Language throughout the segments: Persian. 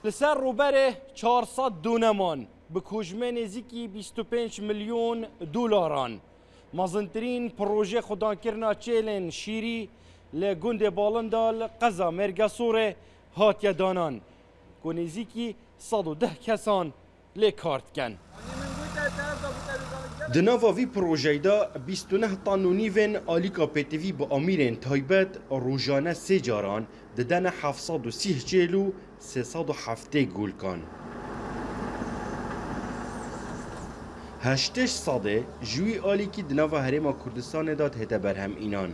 لسر روبره 400 دونمان به کجمه نزیکی 25 میلیون دلاران مازنترین پروژه خودانکرنا چیلن شیری لگند بالندال قزا مرگسور هاتیه دانان که نزیکی 110 کسان لکارت کن. دناوا وی پروژه دا 29 طن و نیون آلیکا پیتوی با امیرین تایبت روزانه 3 جاران ددن 730 کیلو 307 گول کن. هشتش ساده جوی آلیکی دناوا هرما کردستان داد هده برهم اینان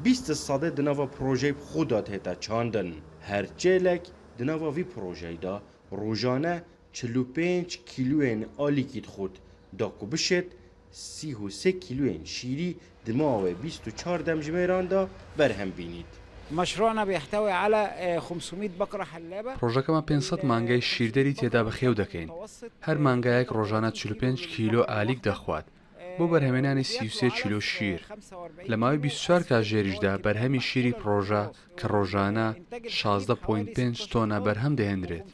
20 ساده دناوا پروژه خود داد هده چاندن هر چیلک دناوا وی پروژه دا روزانه 45 کیلوین آلیکید خود دا کو بشد 33 کیلوین شیری دماغ 24 دمجميران دا برهم بینید. مشروعنا بيحتوي على 500 بقرة حلابة. پروژەکەمان 500 مانگای شیردەری تێدا بەخێو دەکەین. هەر مانگایەک ڕۆژانە 45 کیلۆ ئالیک دەخوات. بۆ بەرهەمێنانی 33 کیلۆ شیر. لە ماوەی 24 کاتژێریشدا بەرهەمی شیری پرۆژە کە ڕۆژانە 16.5 تۆنە بەرهەم دەهێنرێت.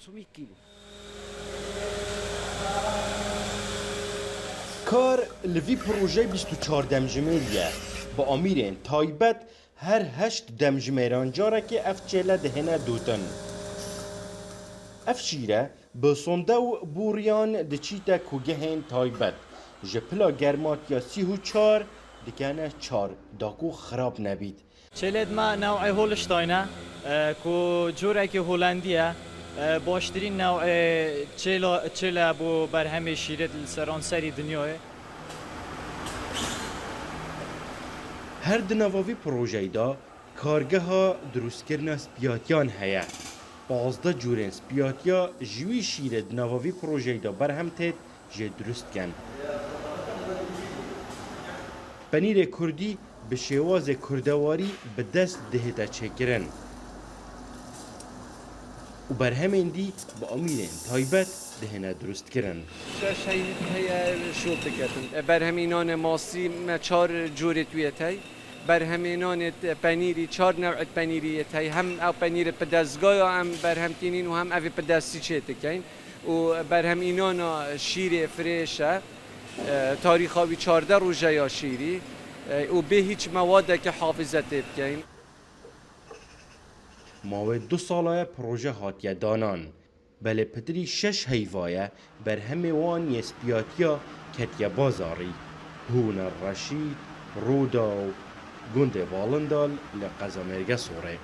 کار لوی پروژه 24 دمجمێریە با امیرین تایبت هر 8 دمجمێران جارێکی اف چێلە دهێنە دوتن. اف شیرە بە سۆنده و بوریان دچیتە کوگەهێن تایبەت ji pila germatiya 34 dikene 4 daku xirab nebît. Çêlê me newê Holstein e ku corekî Holandî ye baştirîn newê çêle bû berhemê şîrê li seranserî dinyayê. Her di nava vî projeyê da kargeha drûstkirina spiyatiyan heye. 15 curên spiyatiya ji wî şîrê di nava vî projeyê da berhem têt jê durust ken. Penîrê Kurdî bi şêwazê kurdewarî bi dest dihête çêkirin. û berhemên dî bi amîrên taybet dihêne durustkirin. شيء هي شو بكتن برهمينان ماسی ما 4 جورت ویتی برهمینان پنیری 4 نوع پنیری تی هم او پنیر پدازگاه هم برهمتینین و هم اوی پدازی چیته کن و برهمینان شیر فریشه تاریخی 14 روزه یا شیری و به هیچ مواد که حافظه بکن. ماوه 2 ساله پروژه هاتیه دانان بله پتری 6 هیوایه بر همه وان یسپیاتیا کتیه بازاری هون الرشید رودا و گنده والندال لقزا مرگه سوره.